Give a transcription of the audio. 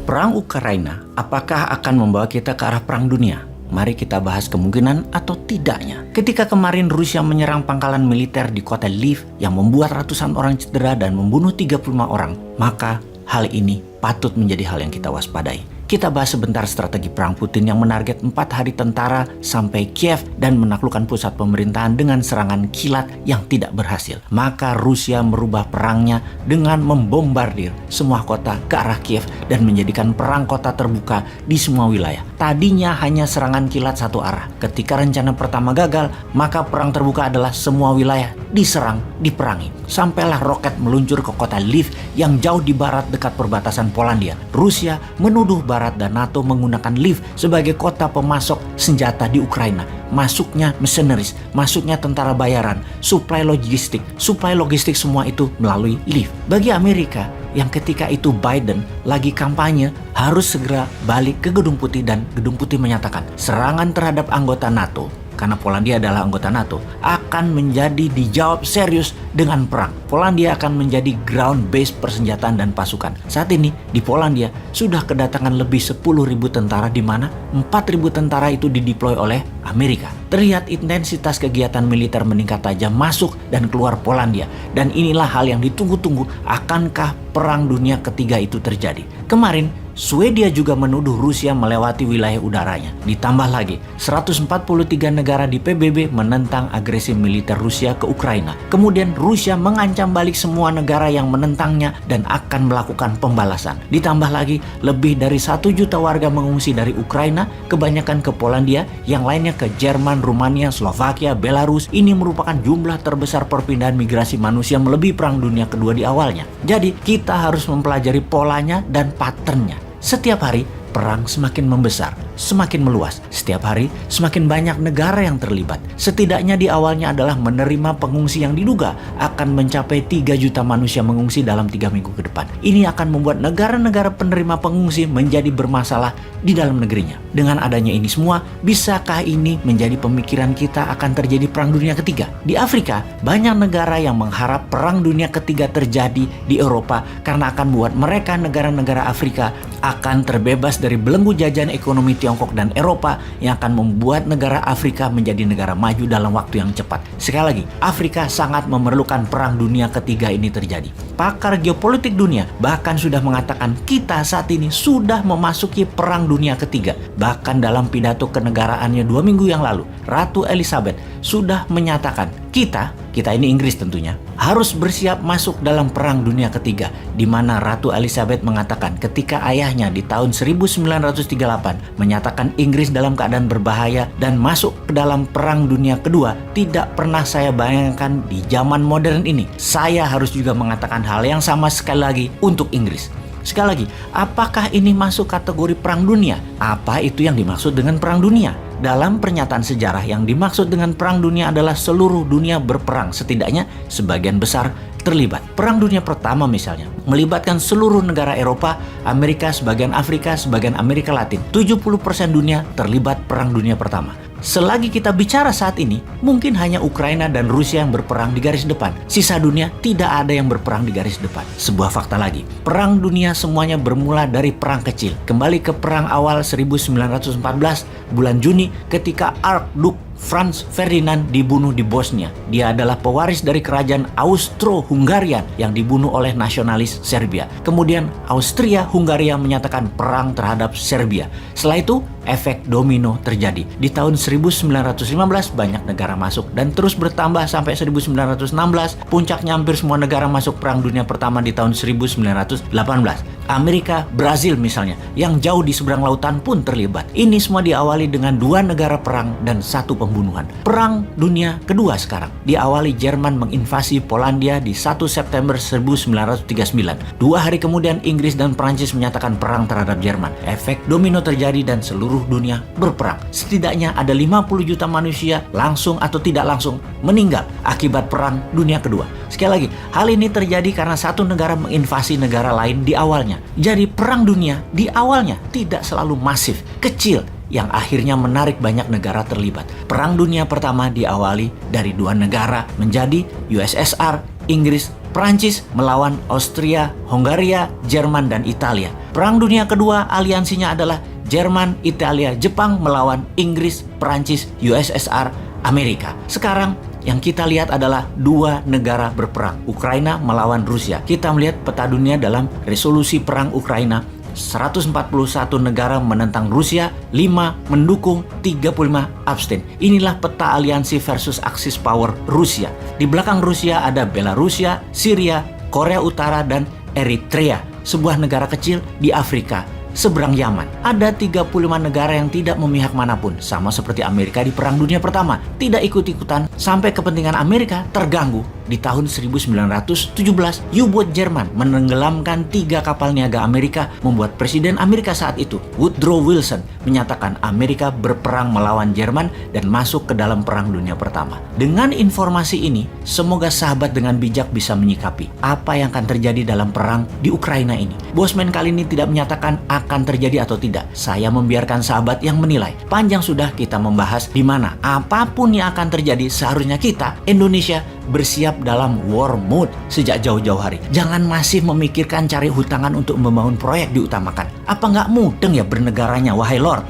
Perang Ukraina apakah akan membawa kita ke arah perang dunia? Mari kita bahas kemungkinan atau tidaknya. Ketika kemarin Rusia menyerang pangkalan militer di kota Lviv yang membuat ratusan orang cedera dan membunuh 35 orang, maka hal ini patut menjadi hal yang kita waspadai. Kita bahas sebentar strategi perang Putin yang menarget 4 hari tentara sampai Kiev dan menaklukkan pusat pemerintahan dengan serangan kilat yang tidak berhasil. Maka Rusia merubah perangnya dengan membombardir semua kota ke arah Kiev dan menjadikan perang kota terbuka di semua wilayah. Tadinya hanya serangan kilat satu arah. Ketika rencana pertama gagal, maka perang terbuka adalah semua wilayah diserang, diperangi. Sampailah roket meluncur ke kota Lviv yang jauh di barat dekat perbatasan Polandia. Rusia menuduh Barat dan NATO menggunakan Lviv sebagai kota pemasok senjata di Ukraina. Masuknya mercenaries, masuknya tentara bayaran, suplai logistik semua itu melalui Lviv. Bagi Amerika yang ketika itu Biden lagi kampanye harus segera balik ke Gedung Putih dan Gedung Putih menyatakan serangan terhadap anggota NATO, karena Polandia adalah anggota NATO, akan menjadi dijawab serius dengan perang. Polandia akan menjadi ground base persenjataan dan pasukan. Saat ini di Polandia sudah kedatangan lebih 10.000 tentara, di mana 4.000 tentara itu dideploy oleh Amerika. Terlihat intensitas kegiatan militer meningkat tajam masuk dan keluar Polandia. Dan inilah hal yang ditunggu-tunggu, akankah perang dunia ketiga itu terjadi? Kemarin Swedia juga menuduh Rusia melewati wilayah udaranya. Ditambah lagi, 143 negara di PBB menentang agresi militer Rusia ke Ukraina. Kemudian Rusia mengancam balik semua negara yang menentangnya dan akan melakukan pembalasan. Ditambah lagi, lebih dari 1 juta warga mengungsi dari Ukraina, kebanyakan ke Polandia, yang lainnya ke Jerman, Rumania, Slovakia, Belarus. Ini merupakan jumlah terbesar perpindahan migrasi manusia melebihi Perang Dunia Kedua di awalnya. Jadi, kita harus mempelajari polanya dan patternnya. Setiap hari, perang semakin membesar, semakin meluas. Setiap hari, semakin banyak negara yang terlibat. Setidaknya di awalnya adalah menerima pengungsi yang diduga akan mencapai 3 juta manusia mengungsi dalam 3 minggu ke depan. Ini akan membuat negara-negara penerima pengungsi menjadi bermasalah di dalam negerinya. Dengan adanya ini semua, bisakah ini menjadi pemikiran kita akan terjadi Perang Dunia Ketiga? Di Afrika, banyak negara yang mengharap Perang Dunia Ketiga terjadi di Eropa karena akan buat mereka, negara-negara Afrika, akan terbebas dari belenggu jajahan ekonomi Tiongkok dan Eropa yang akan membuat negara Afrika menjadi negara maju dalam waktu yang cepat. Sekali lagi, Afrika sangat memerlukan Perang Dunia Ketiga ini terjadi. Pakar geopolitik dunia bahkan sudah mengatakan kita saat ini sudah memasuki Perang Dunia Ketiga. Bahkan dalam pidato kenegaraannya 2 minggu yang lalu, Ratu Elizabeth sudah menyatakan kita ini Inggris tentunya, harus bersiap masuk dalam Perang Dunia Ketiga, di mana Ratu Elizabeth mengatakan ketika ayahnya di tahun 1938 menyatakan Inggris dalam keadaan berbahaya dan masuk ke dalam Perang Dunia Kedua, tidak pernah saya bayangkan di zaman modern ini. Saya harus juga mengatakan hal yang sama sekali lagi untuk Inggris. Sekali lagi, apakah ini masuk kategori perang dunia? Apa itu yang dimaksud dengan perang dunia? Dalam pernyataan sejarah, yang dimaksud dengan perang dunia adalah seluruh dunia berperang, setidaknya sebagian besar terlibat. Perang Dunia Pertama misalnya melibatkan seluruh negara Eropa, Amerika, sebagian Afrika, sebagian Amerika Latin. 70% dunia terlibat Perang Dunia Pertama. Selagi kita bicara saat ini, mungkin hanya Ukraina dan Rusia yang berperang di garis depan. Sisa dunia tidak ada yang berperang di garis depan. Sebuah fakta lagi, perang dunia semuanya bermula dari perang kecil. Kembali ke perang awal 1914, bulan Juni, ketika Archduke Franz Ferdinand dibunuh di Bosnia. Dia adalah pewaris dari kerajaan Austro-Hungaria yang dibunuh oleh nasionalis Serbia. Kemudian Austria-Hungaria menyatakan perang terhadap Serbia. Setelah itu, efek domino terjadi. Di tahun 1915 banyak negara masuk dan terus bertambah sampai 1916. Puncaknya hampir semua negara masuk Perang Dunia Pertama di tahun 1918. Amerika, Brazil misalnya, yang jauh di seberang lautan pun terlibat. Ini semua diawali dengan 2 negara perang dan 1 pembunuhan. Perang Dunia Kedua sekarang diawali Jerman menginvasi Polandia di 1 September 1939. 2 hari kemudian Inggris dan Prancis menyatakan perang terhadap Jerman. Efek domino terjadi dan seluruh dunia berperang. Setidaknya ada 50 juta manusia langsung atau tidak langsung meninggal akibat Perang Dunia Kedua. Sekali lagi, hal ini terjadi karena 1 negara menginvasi negara lain di awalnya. Jadi perang dunia di awalnya tidak selalu masif, kecil, yang akhirnya menarik banyak negara terlibat. Perang Dunia Pertama diawali dari 2 negara menjadi USSR, Inggris, Prancis melawan Austria, Hongaria, Jerman, dan Italia. Perang Dunia Kedua aliansinya adalah Jerman, Italia, Jepang melawan Inggris, Prancis, USSR, Amerika. Sekarang yang kita lihat adalah dua negara berperang, Ukraina melawan Rusia. Kita melihat peta dunia dalam resolusi perang Ukraina, 141 negara menentang Rusia, 5 mendukung, 35 abstain. Inilah peta aliansi versus Axis power Rusia. Di belakang Rusia ada Belarusia, Syria, Korea Utara, dan Eritrea, sebuah negara kecil di Afrika seberang Yaman. Ada 35 negara yang tidak memihak manapun, sama seperti Amerika di Perang Dunia Pertama, tidak ikut-ikutan sampai kepentingan Amerika terganggu. Di tahun 1917, U-boat Jerman menenggelamkan 3 kapal niaga Amerika, membuat Presiden Amerika saat itu, Woodrow Wilson, menyatakan Amerika berperang melawan Jerman dan masuk ke dalam Perang Dunia Pertama. Dengan informasi ini, semoga sahabat dengan bijak bisa menyikapi apa yang akan terjadi dalam perang di Ukraina ini. Bosman kali ini tidak menyatakan akan terjadi atau tidak. Saya membiarkan sahabat yang menilai. Panjang sudah kita membahas di mana apapun yang akan terjadi, seharusnya kita, Indonesia, bersiap dalam war mode sejak jauh-jauh hari. Jangan masih memikirkan cari hutangan untuk membangun proyek diutamakan. Apa nggak mudeng ya bernegaranya, wahai Lord?